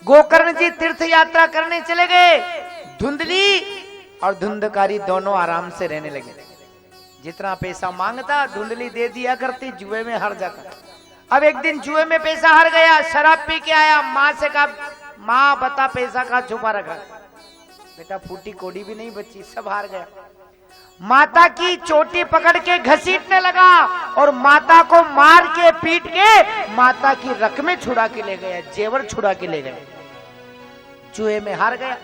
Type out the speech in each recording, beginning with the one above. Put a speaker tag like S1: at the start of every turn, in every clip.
S1: गोकर्ण जी तीर्थ यात्रा करने चले गए। धुंधली और धुंधकारी दोनों आराम से रहने लगे। जितना पैसा मांगता धुंधली दे दिया करती, जुए में हार जाता। अब एक दिन जुए में पैसा हार गया, शराब पी के आया, माँ से कहा माँ बता पैसा कहाँ छुपा रखा। बेटा फूटी कोड़ी भी नहीं बची, सब हार गया। माता की चोटी पकड़ के घसीटने लगा और माता को मार के पीट के माता की रकमें छुड़ा के ले गया, जेवर छुड़ा के ले गया। जुए में हार गया,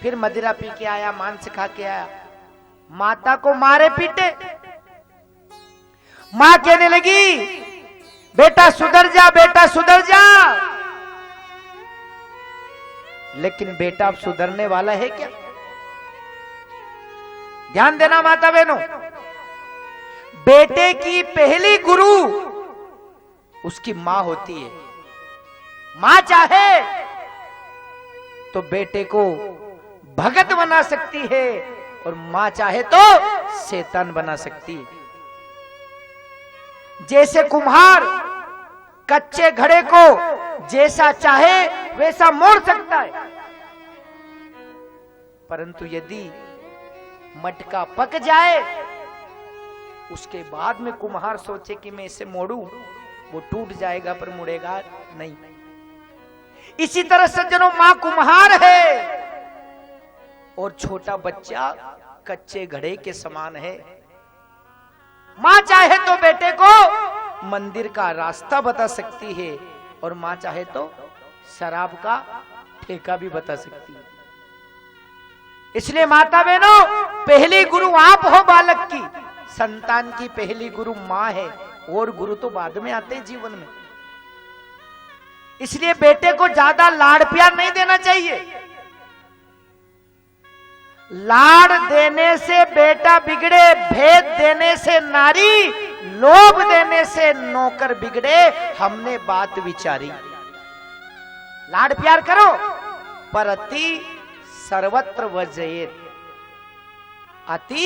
S1: फिर मदिरा पी के आया, मांस खा के आया, माता को मारे पीटे। मां कहने लगी बेटा सुधर जा, बेटा सुधर जा। लेकिन बेटा अब सुधरने वाला है क्या? ध्यान देना माता बहनों, बेटे की पहली गुरु उसकी मां होती है। मां चाहे तो बेटे को भगत बना सकती है और मां चाहे तो शैतान बना सकती है। जैसे कुम्हार कच्चे घड़े को जैसा चाहे वैसा मोड़ सकता है, परंतु यदि मटका पक जाए उसके बाद में कुम्हार सोचे कि मैं इसे मोड़ूं, वो टूट जाएगा पर मुड़ेगा नहीं। इसी तरह सज्जनों मां कुम्हार है और छोटा बच्चा कच्चे घड़े के समान है। मां चाहे तो बेटे को मंदिर का रास्ता बता सकती है और मां चाहे तो शराब का ठेका भी बता सकती है। इसलिए माता बहनों, पहली गुरु आप हो बालक की। संतान की पहली गुरु मां है और गुरु तो बाद में आते हैं जीवन में। इसलिए बेटे को ज्यादा लाड़ प्यार नहीं देना चाहिए। लाड़ देने से बेटा बिगड़े, भेद देने से नारी, लोभ देने से नौकर बिगड़े, हमने बात विचारी। लाड़ प्यार करो पर अति सर्वत्र वर्जयेत, अति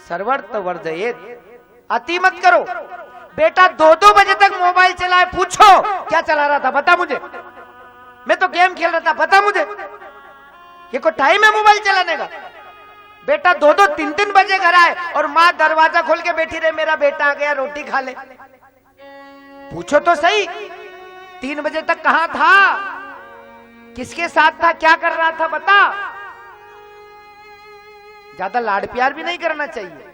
S1: सर्वत्र वर्जयेत। अति मत करो। बेटा 2-2 बजे तक मोबाइल चलाए, पूछो क्या चला रहा था बता मुझे, मैं तो गेम खेल रहा था बता मुझे। ये कोई टाइम है मोबाइल चलाने का? बेटा 2-2, 3-3 बजे घर आए और माँ दरवाजा खोल के बैठी रहे, मेरा बेटा आ गया रोटी खा ले। पूछो तो सही 3 बजे तक कहां था, किसके साथ था, क्या कर रहा था बता। ज्यादा लाड़ प्यार भी नहीं करना चाहिए।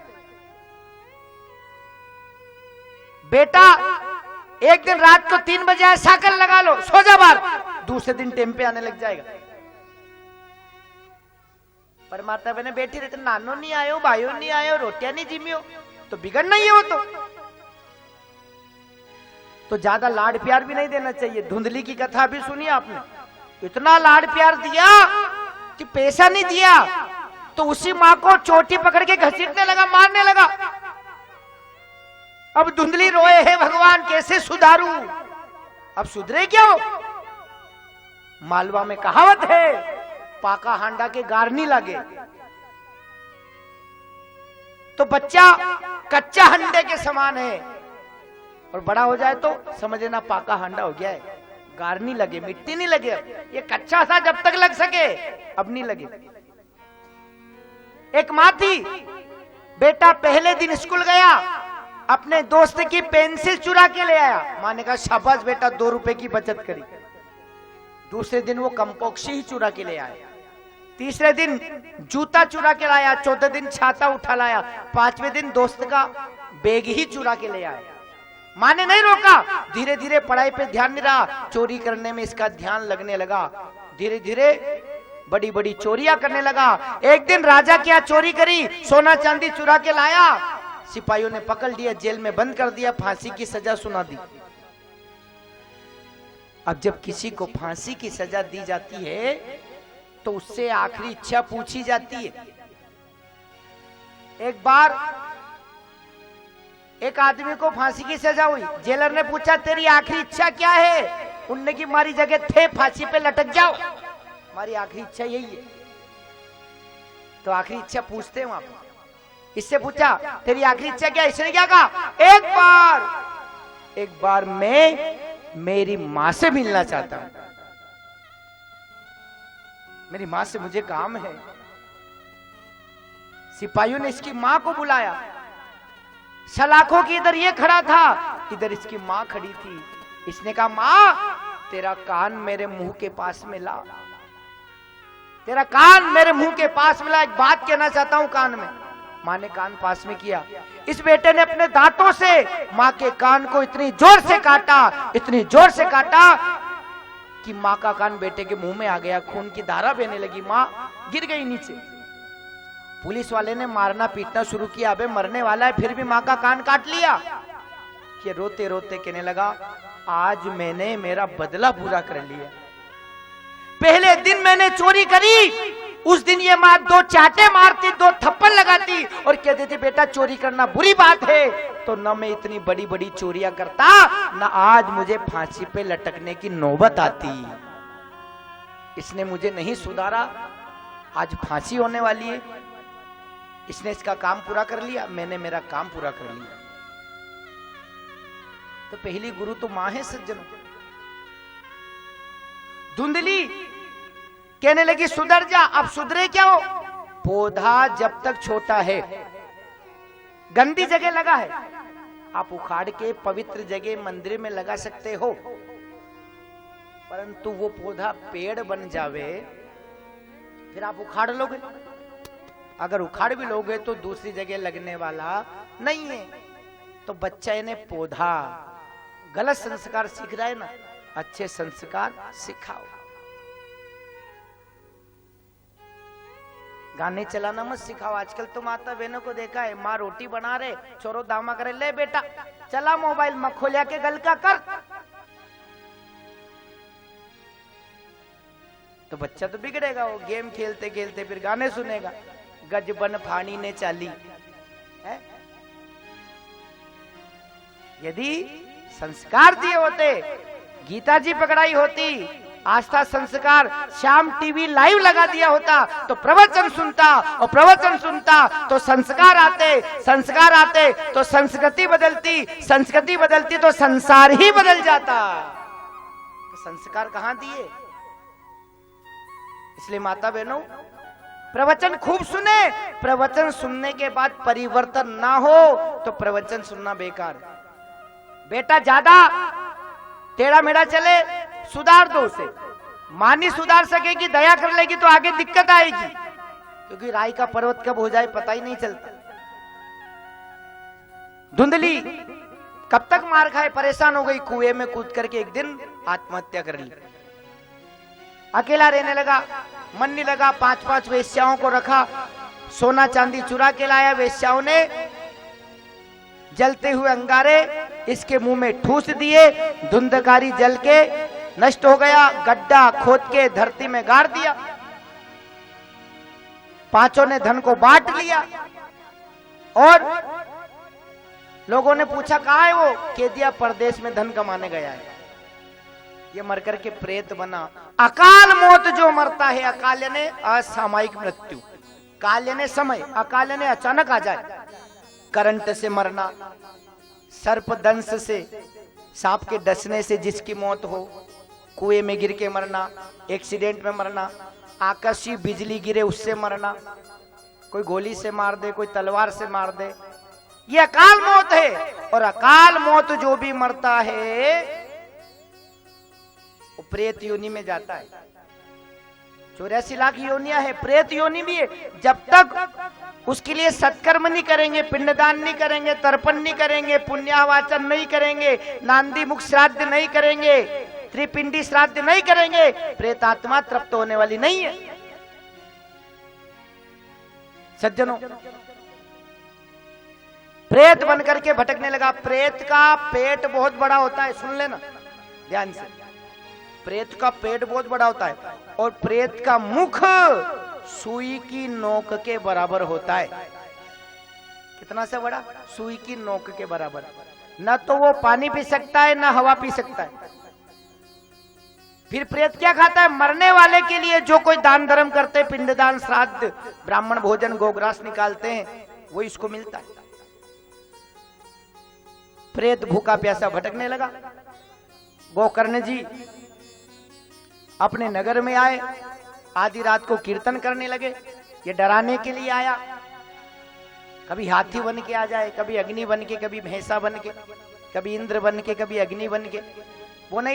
S1: बेटा एक दिन रात को 3 बजे आए, साकल लगा लो, सो जा बाहर, दूसरे दिन टेम्पे आने लग जाएगा। पर माता बहने बैठी रहते, नानो नहीं आयो, भाइयों नहीं आयो, रोटियां नहीं जिमियो, तो बिगड़ना ही है वो तो ज्यादा लाड़ प्यार भी नहीं देना चाहिए। धुंधली की कथा भी सुनी आपने, इतना लाड़ प्यार दिया कि पैसा नहीं दिया तो उसी मां को चोटी पकड़ के घसीटने लगा, मारने लगा। अब धुंधली रोए, है भगवान कैसे सुधारूं, अब सुधरे क्या हो। मालवा में कहावत है, पाका हांडा के गार नहीं लगे। तो बच्चा कच्चा हंडे के समान है और बड़ा हो जाए तो समझना पाका हांडा हो गया है, गार नहीं लगे, मिट्टी नहीं लगे। अब ये कच्चा सा जब तक लग सके, अब नहीं लगे। एक मां थी, बेटा पहले दिन स्कूल गया, अपने दोस्त की पेंसिल चुरा के ले आया। मां ने कहा शाबाश बेटा, 2 रुपए की बचत करी। दूसरे दिन वो कंपोक्सी ही चुरा के ले आया। तीसरे दिन जूता चुरा के लाया। चौथे दिन छाता उठा लाया। 5वें दिन दोस्त का बैग ही चुरा के ले आया। मां ने नहीं रोका। धीरे धीरे पढ़ाई पे ध्यान नहीं रहा, चोरी करने में इसका ध्यान लगने लगा। धीरे धीरे बड़ी बड़ी चोरियां करने लगा। एक दिन राजा की चोरी करी, सोना चांदी चुरा के लाया। सिपाहियों ने पकड़ लिया, जेल में बंद कर दिया, फांसी की सजा सुना दी। अब जब किसी को फांसी की सजा दी जाती है तो उससे आखिरी इच्छा पूछी जाती है। एक बार एक आदमी को फांसी की सजा हुई। जेलर ने पूछा तेरी आखिरी इच्छा क्या है? उनने की मारी जगह थे फांसी पे लटक जाओ, हमारी आखिरी इच्छा यही है। तो आखिरी इच्छा पूछते हैं वहां पर। इससे पूछा तेरी आखिरी इच्छा क्या? इसने क्या कहा? एक बार मैं मेरी मां से मिलना चाहता हूं। मेरी मां से मुझे काम है। सिपाहियों ने इसकी मां को बुलाया। सलाखों की इधर ये खड़ा था, इधर इसकी मां खड़ी थी। इसने कहा, मां तेरा कान मेरे मुंह के पास में ला, तेरा कान मेरे मुंह के पास में ला, एक बात कहना चाहता हूं कान में। मां ने कान पास में किया। इस बेटे ने अपने दांतों से मां के कान को इतनी जोर से काटा, इतनी जोर से काटा कि मां का कान बेटे के मुंह में आ गया। खून की धारा बहने लगी, मां गिर गई नीचे। पुलिस वाले ने मारना पीटना शुरू किया, अबे मरने वाला है, फिर भी मां का कान काट लिया। ये रोते रोते कहने लगा, आज मैंने मेरा बदला पूरा कर लिया। पहले दिन मैंने चोरी करी, उस दिन ये मां 2 चाटे मारती, 2 थप्पड़ लगाती और कहती थी, बेटा चोरी करना बुरी बात है। तो न मैं इतनी बड़ी बड़ी चोरियां करता, न आज मुझे फांसी पे लटकने की नौबत आती। इसने मुझे नहीं सुधारा, आज फांसी होने वाली है। इसने इसका काम पूरा कर लिया, मैंने मेरा काम पूरा कर लिया। तो पहली गुरु तो मां है सज्जनों। धुंधली कहने लगी, सुधर जा। अब सुधरे क्या हो? पौधा जब तक छोटा है, गंदी जगह लगा है, आप उखाड़ के पवित्र जगह मंदिर में लगा सकते हो, परंतु वो पौधा पेड़ बन जावे फिर आप उखाड़ लोगे। अगर उखाड़ भी लोगे तो दूसरी जगह लगने वाला नहीं है। तो बच्चा इन्हें पौधा गलत संस्कार सीख रहा है ना, अच्छे संस्कार सिखाओ। गाने चलाना मत सिखाओ। आजकल तो माता बहनों को देखा है, माँ रोटी बना रहे, छोरो दामा करे, ले बेटा चला मोबाइल मखोलिया के गल का कर। तो बच्चा तो बिगड़ेगा, वो गेम खेलते खेलते फिर गाने सुनेगा। गजबन फानी ने चाली है? यदि संस्कार दिए होते, गीता जी पकड़ाई होती, आस्था संस्कार श्याम टीवी लाइव लगा दिया होता, तो प्रवचन सुनता, और प्रवचन सुनता तो संस्कार आते, संस्कार आते तो संस्कृति बदलती, संस्कृति बदलती तो संसार ही बदल जाता। तो संस्कार कहां दिए? इसलिए माता बहनों, प्रवचन खूब सुने, प्रवचन सुनने के बाद परिवर्तन ना हो तो प्रवचन सुनना बेकार। बेटा ज्यादा टेढ़ा मेढ़ा चले, सुधार दो उसे। मां नहीं सुधार सकेगी, दया कर लेगी तो आगे दिक्कत आएगी, क्योंकि राई का पर्वत कब हो जाए पता ही नहीं चलता। धुंधली कब तक मार खाए, परेशान हो गई, कुएं में कूद करके एक दिन आत्महत्या कर ली। अकेला रहने लगा, मन नहीं लगा। 5-5 वेश्याओं को रखा, सोना चांदी चुरा के लाया। वेश्याओं ने जलते हुए अंगारे इसके मुंह में ठूस दिए, धुंधकारी जल के नष्ट हो गया। गड्ढा खोद के धरती में गाड़ दिया। 5 ने धन को बांट लिया और लोगों ने पूछा कहाँ है वो? कह दिया परदेश में धन कमाने गया है। ये मरकर के प्रेत बना। अकाल मौत जो मरता है, अकाल ने असामयिक मृत्यु, काल ने समय, अकाल ने अचानक आ जाए। करंट से मरना, सर्प दंश से, सांप के डसने से जिसकी मौत हो, कुएं में गिर के मरना, एक्सीडेंट में मरना, आकाशीय बिजली गिरे उससे मरना, कोई गोली से मार दे, कोई तलवार से मार दे, ये अकाल मौत है। और अकाल मौत जो भी मरता है वो प्रेत योनि में जाता है। 84 लाख योनियां है, प्रेत योनि भी है। जब तक उसके लिए सत्कर्म नहीं करेंगे, पिंडदान नहीं करेंगे, तर्पण नहीं करेंगे, पुण्यावाचन नहीं करेंगे, नांदी मुख श्राद्ध नहीं करेंगे, त्रिपिंडी श्राद्ध नहीं करेंगे, प्रेतात्मा तृप्त होने वाली नहीं है। सज्जनों, प्रेत बनकर के भटकने लगा। प्रेत का पेट बहुत बड़ा होता है, सुन लेना ध्यान से। प्रेत का पेट बहुत बड़ा होता है और प्रेत का मुख सुई की नोक के बराबर होता है। कितना सा बड़ा? सुई की नोक के बराबर। न तो वो पानी पी सकता है, न हवा पी सकता है। फिर प्रेत क्या खाता है? मरने वाले के लिए जो कोई दान धर्म करते, पिंडदान, श्राद्ध, ब्राह्मण भोजन, गोग्रास निकालते हैं, वो इसको मिलता है। प्रेत भूखा प्यासा भटकने लगा। गोकर्ण जी अपने नगर में आए, आधी रात को कीर्तन करने लगे। ये डराने के लिए आया, कभी हाथी बन के आ जाए, कभी अग्नि बन के, कभी भैंसा बन के, कभी इंद्र बन के, कभी अग्नि बन के। वो नहीं